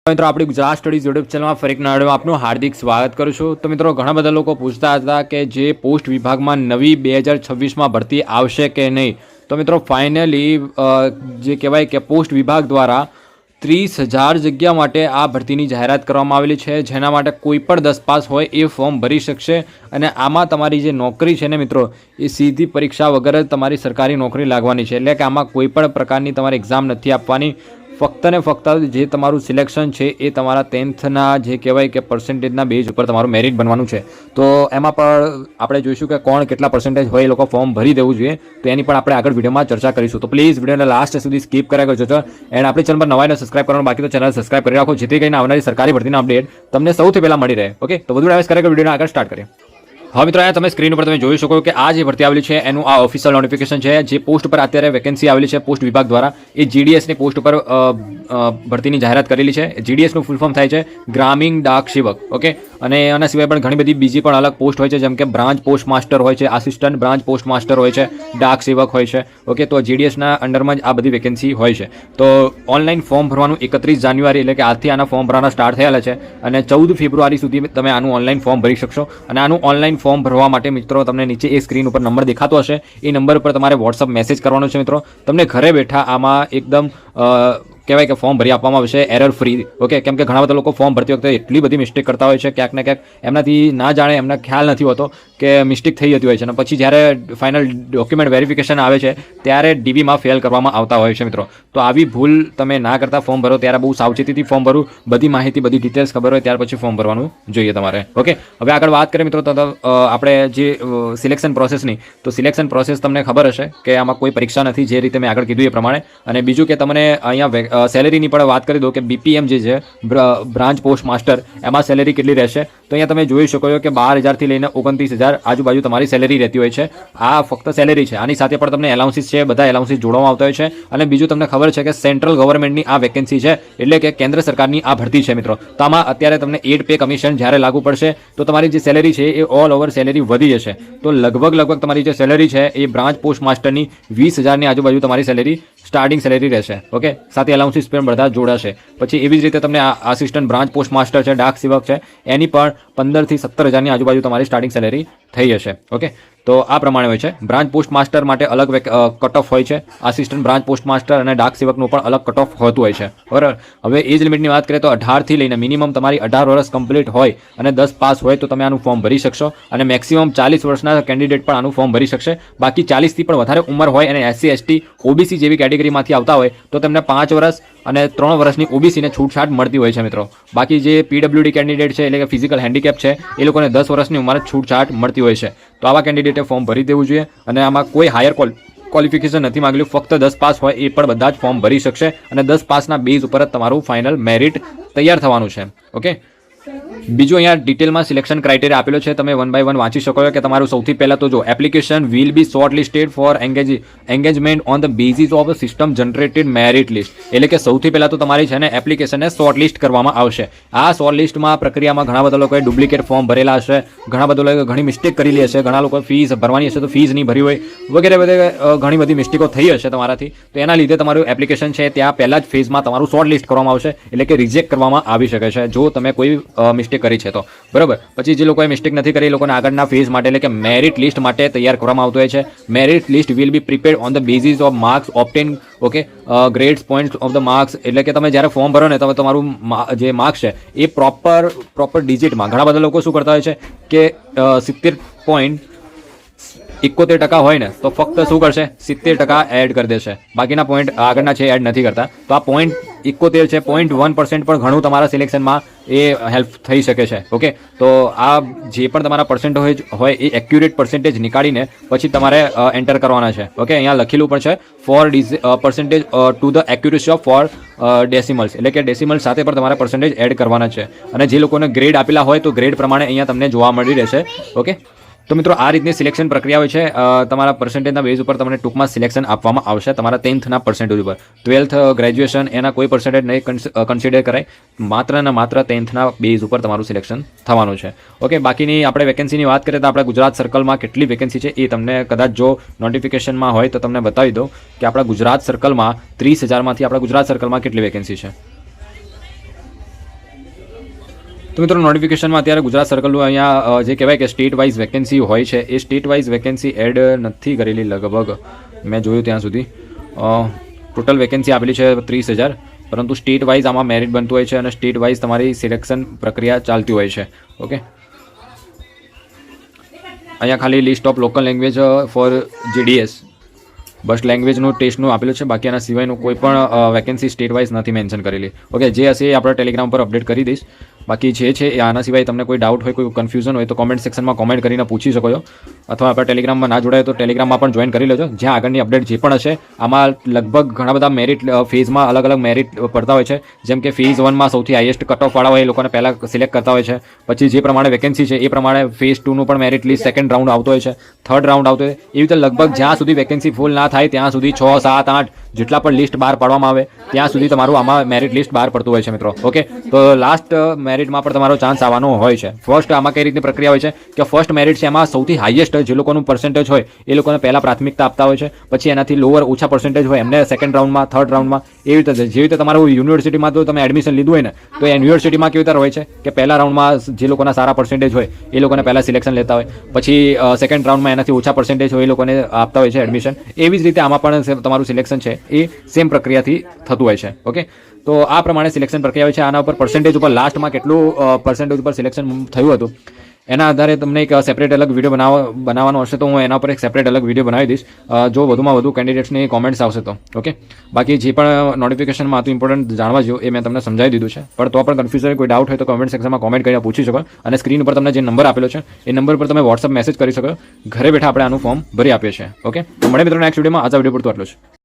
મિત્રો આપણી Gujarat studies YouTube ચેનલમાં ફરી એક નવા વિડિયોમાં આપનું હાર્દિક સ્વાગત કરું છું। તો મિત્રો ઘણા બધા લોકો પૂછતા હતા કે જે પોસ્ટ વિભાગમાં નવી 2026માં ભરતી આવશે કે નહીં। તો મિત્રો ફાઇનલી જે કહેવાય કે પોસ્ટ વિભાગ દ્વારા 30,000 જગ્યા માટે આ ભરતીની જાહેરાત કરવામાં આવેલી છે, જેના માટે કોઈ પણ 10 પાસ હોય એ ફોર્મ ભરી શકશે। અને આમાં તમારી જે નોકરી છે ને મિત્રો, એ સીધી પરીક્ષા વગર જ તમારી સરકારી નોકરી લાગવાની છે। એટલે કે આમાં કોઈ પણ પ્રકારની તમારે એક્ઝામ નથી આપવાની। ફક્ત ને ફક્ત જે તમારું સિલેક્શન છે એ તમારા 10thના જે કહેવાય કે પર્સન્ટેજના બેઝ ઉપર તમારું મેરિટ બનવાનું છે। તો એમાં પણ આપણે જોઈશું કે કોણ કેટલા પર્સન્ટેજ હોય એ લોકો ફોર્મ ભરી દેવું જોઈએ, તો એની પણ આપણે આગળ વિડીયોમાં ચર્ચા કરીશું। તો પ્લીઝ વિડીયોને લાસ્ટ સુધી સ્કીપ કર્યા કરજો। એન્ડ આપણી ચેનલ પર નવા અને સબસ્ક્રાઇબ કરવાનું બાકી તો ચેનલ સબસ્ક્રાઇબ કરી રાખો, જેથી કરીને આવનારી સરકારી ભરતીના અપડેટ તમને સૌથી પહેલા મળી રહે। ઓકે, તો વધુ ટાઈમ કર્યા કે વિડીયોને આગળ સ્ટાર્ટ કરીએ। હવે મિત્રો અહીંયા તમે સ્ક્રીન ઉપર તમે જોઈ શકો કે આ જે ભરતી આવેલી છે એનું આ ઓફિશિયલ નોટિફિકેશન છે। જે પોસ્ટ પર અત્યારે વેકેન્સી આવેલી છે પોસ્ટ વિભાગ દ્વારા, એ જીડીએસની પોસ્ટ ઉપર ભરતીની જાહેરાત કરેલી છે। જીડીએસનું ફૂલ ફોર્મ થાય છે ગ્રામીણ ડાક સેવક। ઓકે, અને આના સિવાય પણ ઘણી બધી બીજી પણ અલગ પોસ્ટ હોય છે, જેમ કે બ્રાન્ચ પોસ્ટ માસ્ટર હોય છે, આસિસ્ટન્ટ બ્રાન્ચ પોસ્ટ માસ્ટર હોય છે, ડાક સેવક હોય છે। ઓકે, તો જીડીએસના અંડરમાં જ આ બધી વેકેન્સી હોય છે। તો ઓનલાઈન ફોર્મ ભરવાનું 31 જાન્યુઆરી એટલે કે આજથી આના ફોર્મ ભરવાના સ્ટાર્ટ થયેલા છે, અને 14 ફેબ્રુઆરી સુધી તમે આનું ઓનલાઈન ફોર્મ ભરી શકશો। અને આનું ઓનલાઈન ફોર્મ ભરવા માટે મિત્રો તમને નીચે એ સ્ક્રીન ઉપર નંબર દેખાતો હશે, એ નંબર પર તમારે વોટ્સઅપ મેસેજ કરવાનો છે। મિત્રો તમને ઘરે બેઠા આમાં એકદમ કહેવાય કે ફોર્મ ભરી આપવામાં આવશે એરર ફ્રી। ઓકે, કેમ કે ઘણા બધા લોકો ફોર્મ ભરતી વખતે એટલી બધી મિસ્ટેક કરતા હોય છે, ક્યાંક ને ક્યાંક એમનાથી ના જાણે એમને ખ્યાલ નથી હોતો કે મિસ્ટેક થઈ જતી હોય છે, અને પછી જ્યારે ફાઇનલ ડોક્યુમેન્ટ વેરિફિકેશન આવે છે ત્યારે ડીબીમાં ફેલ કરવામાં આવતા હોય છે। મિત્રો તો આવી ભૂલ તમે ના કરતા ફોર્મ ભરો ત્યારે બહુ સાવચેતીથી ફોર્મ ભરવું, બધી માહિતી બધી ડિટેલ્સ ખબર હોય ત્યાર પછી ફોર્મ ભરવાનું જોઈએ તમારે। ઓકે, હવે આગળ વાત કરીએ મિત્રો, તો આપણે જે સિલેક્શન પ્રોસેસની, તો સિલેક્શન પ્રોસેસ તમને ખબર હશે કે આમાં કોઈ પરીક્ષા નથી, જે રીતે મેં આગળ કીધું એ પ્રમાણે। અને બીજું કે તમને અહીંયા સેલેરીની પણ વાત કરી દો કે બીપીએમ જે છે બ્રાન્ચ પોસ્ટ માસ્ટર, એમાં સેલેરી કેટલી રહેશે। તો અહીંયા તમે જોઈ શકો છો કે 12,000થી લઈને 29,000 આજુબાજુ તમારી સેલેરી રહેતી હોય છે। આ ફક્ત સેલેરી છે, આની સાથે પણ તમને એલાઉન્સીસ છે, બધા એલાઉન્સીસ જોડવામાં આવતા હોય છે। અને બીજું તમને ખબર છે કે સેન્ટ્રલ ગવર્મેન્ટની આ વેકેન્સી છે, એટલે કે કેન્દ્ર સરકારની આ ભરતી છે મિત્રો। તો આમાં અત્યારે તમને 8 પે કમિશન જ્યારે લાગુ પડશે તો તમારી જે સેલેરી છે એ ઓલ ઓવર સેલેરી વધી જશે। તો લગભગ તમારી જે સેલેરી છે એ બ્રાન્ચ પોસ્ટ માસ્ટરની 20,000ની આજુબાજુ તમારી સેલેરી સ્ટાર્ટિંગ સેલેરી રહેશે। ઓકે, સાથે એલાઉન્સીસ પણ બધા જોડાશે। પછી એવી જ રીતે તમને આસિસ્ટન્ટ બ્રાન્ચ પોસ્ટ માસ્ટર છે, ડાક સેવક છે, એની પણ 15,000થી 17,000ની આજુબાજુ તમારી સ્ટાર્ટિંગ સેલેરી થઈ જશે। ઓકે, તો આ પ્રમાણે હોય છે। બ્રાન્ચ પોસ્ટ માસ્ટર માટે અલગ કટ ઓફ હોય છે, આસિસ્ટન્ટ બ્રાન્ચ પોસ્ટ માસ્ટર અને ડાક સેવકનું પણ અલગ કટ ઓફ હોતું હોય છે, બરાબર। હવે એજ લિમિટની વાત કરીએ તો 18થી લઈને મિનિમમ તમારી 18 વર્ષ કમ્પ્લીટ હોય અને 10 પાસ હોય તો તમે આનું ફોર્મ ભરી શકશો। અને મેક્સિમમ 40 વર્ષના કેન્ડિડેટ પણ આનું ફોર્મ ભરી શકશે। બાકી 40થી પણ વધારે ઉંમર હોય અને SC ST OBC જેવી કેટેગરીમાંથી આવતા હોય તો તેમને 5 વર્ષ અને 3 વર્ષની ઓબીસીને છૂટછાટ મળતી હોય છે મિત્રો। બાકી જે પીડબ્લ્યુડી કેન્ડિડેટ છે, એટલે કે ફિઝિકલ હેન્ડીકેપ છે, એ લોકોને 10 વર્ષની ઉંમરે છૂટછાટ મળતી હોય છે। તો આવા કેન્ડિડેટે ફોર્મ ભરી દેવું જોઈએ। અને આમાં કોઈ હાયર ક્વોલિફિકેશન નથી માંગેલું, ફક્ત 10 પાસ હોય એ પણ બધા જ ફોર્મ ભરી શકશે। અને 10 પાસના બેઝ ઉપર જ તમારું ફાઇનલ મેરિટ તૈયાર થવાનું છે। ઓકે, બીજું અહીંયા ડિટેલમાં સિલેક્શન ક્રાઇટેરિયા આપેલો છે, તમે 1 by 1 વાંચી શકો છો કે તમારું સૌથી પહેલાં તો જો application will be shortlisted for engagement on the basis of system generated merit list. એટલે કે સૌથી પહેલાં તો તમારી છે ને એપ્લિકેશનને શોર્ટ લિસ્ટ કરવામાં આવશે। આ શોર્ટ લિસ્ટમાં પ્રક્રિયામાં ઘણા બધા લોકોએ ડુપ્લિકેટ ફોર્મ ભરેલા હશે, ઘણા બધા લોકોએ ઘણી મિસ્ટેક કરેલી હશે, ઘણા લોકોએ ફીસ ભરવાની હશે તો ફીસ નહીં ભરી હોય, વગેરે ઘણી બધી મિસ્ટેકો થઈ હશે તમારાથી। તો એના લીધે તમારું એપ્લિકેશન છે ત્યાં પહેલા જ ફેઝમાં તમારું શોર્ટ લિસ્ટ કરવામાં આવશે, એટલે કે રિજેક્ટ કરવામાં આવી શકે છે જો તમે કોઈ મિસ્ટેક કરી છે તો, બરાબર। પછી જે લોકોએ મિસ્ટેક નથી કરી એ લોકોને આગળના ફેઝ માટે એટલે કે મેરિટ લિસ્ટ માટે તૈયાર કરવામાં આવતું હોય છે। Merit list will be prepared on the basis of marks obtain, okay, grades points of the marks. એટલે કે તમે જ્યારે ફોર્મ ભરો ને તમે તમારું જે માર્ક્સ છે એ પ્રોપર ડિજિટમાં, ઘણા બધા લોકો શું કરતા હોય છે કે 70.71% હોય ને તો ફક્ત શું કરશે, 70% એડ કરી દેશે, બાકીના પોઈન્ટ આગળના છે એડ નથી કરતા। તો આ 0.71 છે, 0.1% પણ ઘણું તમારા સિલેક્શનમાં એ હેલ્પ થઈ શકે છે। ઓકે, તો આ જે પણ તમારા પર્સન્ટેજ હોય એ એક્યુરેટ પર્સન્ટેજ નીકાળીને પછી તમારે એન્ટર કરવાના છે। ઓકે, અહીંયા લખેલું પણ છે for percentage to the accuracy of four decimals, એટલે કે ડેસિમલ્સ સાથે પણ તમારે પર્સન્ટેજ એડ કરવાના છે। અને જે લોકોને ગ્રેડ આપેલા હોય તો ગ્રેડ પ્રમાણે અહીંયા તમને જોવા મળી રહેશે। ઓકે, તો મિત્રો આ રીતની સિલેક્શન પ્રક્રિયા હોય છે। તમારા પર્સન્ટેજના બેઝ ઉપર તમને ટૂંકમાં સિલેક્શન આપવામાં આવશે તમારા 10thના પર્સન્ટેજ ઉપર। 12th ગ્રેજ્યુએશન એના કોઈ પર્સન્ટેજ નહીં કન્સિડર કરાય, માત્ર ને માત્ર 10thના બેઝ ઉપર તમારું સિલેક્શન થવાનું છે। ઓકે, બાકીની આપણે વેકેન્સીની વાત કરીએ તો આપણે ગુજરાત સર્કલમાં કેટલી વેકેન્સી છે એ તમને કદાચ જો નોટિફિકેશનમાં હોય તો તમને બતાવી દો કે આપણા ગુજરાત સર્કલમાં 30,000માંથી આપણા ગુજરાત સર્કલમાં કેટલી વેકેન્સી છે। તો મિત્રો નોટિફિકેશનમાં અત્યારે ગુજરાત સર્કલનું અહીંયા જે કહેવાય કે સ્ટેટ વાઇઝ વેકેન્સી હોય છે એ સ્ટેટ વાઇઝ વેકેન્સી એડ નથી કરેલી લગભગ મેં જોયું ત્યાં સુધી. ટોટલ વેકેન્સી આપેલી છે 30,000, પરંતુ સ્ટેટ વાઇઝ આમાં મેરિટ બનતું હોય છે અને સ્ટેટ વાઇઝ તમારી સિલેક્શન પ્રક્રિયા ચાલતી હોય છે. ઓકે, અહીંયા ખાલી list of local language for GDS બસ લેંગ્વેજનું ટેસ્ટનું આપેલું છે, બાકી આના સિવાયનું કોઈ પણ વેકેન્સી સ્ટેટ વાઇઝ નથી મેન્શન કરેલી. ઓકે, જે હશે એ આપણે ટેલિગ્રામ પર અપડેટ કરી દઈશ. બાકી જે છે એ આના સિવાય તમને કોઈ ડાઉટ હોય, કોઈ કન્ફ્યુઝન હોય તો કોમેન્ટ સેક્શનમાં કોમેન્ટ કરીને પૂછી શકો છો, અથવા આપણે ટેલિગ્રામમાં ના જોડાય તો ટેલિગ્રામમાં પણ જોઈન કરી લેજો, જ્યાં આગળની અપડેટ જે પણ હશે. આમાં લગભગ ઘણા બધા મેરિટ ફેઝમાં અલગ અલગ મેરિટ પડતા હોય છે. જેમ કે ફેઝ 1માં સૌથી હાઈએસ્ટ કટ ઓફ વાળા હોય એ લોકોને પહેલાં સિલેક્ટ કરતા હોય છે. પછી જે પ્રમાણે વેકેન્સી છે એ પ્રમાણે ફેઝ 2નું પણ મેરિટ લિસ્ટ સેકન્ડ રાઉન્ડ આવતો હોય છે, થર્ડ રાઉન્ડ આવતો હોય. એવી રીતે લગભગ જ્યાં સુધી વેકેન્સી ફૂલ ના થાય ત્યાં સુધી 6, 7, 8 જેટલા પણ લિસ્ટ બહાર પાડવામાં આવે ત્યાં સુધી તમારું આમાં મેરિટ લિસ્ટ બહાર પડતું હોય છે મિત્રો. ઓકે, તો લાસ્ટ મેરિટમાં પણ તમારો ચાન્સ આવવાનો હોય છે. ફર્સ્ટ આમાં કઈ રીતની પ્રક્રિયા હોય છે કે ફર્સ્ટ મેરિટ છે એમાં સૌથી હાઈએસ્ટ જે લોકોનું પર્સન્ટેજ હોય એ લોકોને પહેલાં પ્રાથમિકતા આપતા હોય છે. પછી એનાથી લોઅર ઓછા પર્સન્ટેજ હોય એમને સેકન્ડ રાઉન્ડમાં, થર્ડ રાઉન્ડમાં. એવી રીતે જેવી રીતે તમારું યુનિવર્સિટીમાં તો તમે એડમિશન લીધું હોય ને, તો એ યુનિવર્સિટીમાં કેવી રીતે હોય છે કે પહેલા રાઉન્ડમાં જે લોકોના સારા પર્સન્ટેજ હોય એ લોકોને પહેલાં સિલેક્શન લેતા હોય, પછી સેકન્ડ રાઉન્ડમાં એનાથી ઓછા પર્સન્ટેજ હોય એ લોકોને આપતા હોય છે એડમિશન. એવી જ રીતે આમાં પણ તમારું સિલેક્શન છે એ સેમ પ્રક્રિયાથી થતું હોય છે. ઓકે, તો આ પ્રમાણે સિલેક્શન પ્રક્રિયા હોય છે. આના ઉપર પર્સન્ટેજ ઉપર લાસ્ટમાં કેટલું પર્સન્ટેજ ઉપર સિલેક્શન થયું હતું એના આધારે તમને એક સેપરેટ અલગ વિડીયો બનાવવાનો હશે, તો હું એના પર એક સેપરેટ અલગ વિડીયો બનાવી દઈશ જો વધુમાં વધુ કેન્ડિડેટ્સની કોમેન્ટ્સ આવશે તો. ઓકે, બાકી જે પણ નોટિફિકેશનમાં હતું ઇમ્પોર્ટન્ટ જાણવા જેવું એ મેં તમને સમજાવી દીધું છે. પણ તો પણ કન્ફ્યુઝન કોઈ ડાઉટ હોય તો કોમેન્ટ સેક્શનમાં કોમેન્ટ કરીને પૂછી શકો. અને સ્ક્રીન ઉપર તમને જે નંબર આપેલો છે એ નંબર પર તમે વોટ્સઅપ મેસેજ કરી શકો. ઘરે બેઠા આપણે આનું ફોર્મ ભરી આપીએ છીએ. ઓકે, તો મળે મિત્રો નેક્સ્ટ વિડીયોમાં. આ વિડીયો પૂરતું આટલું છે.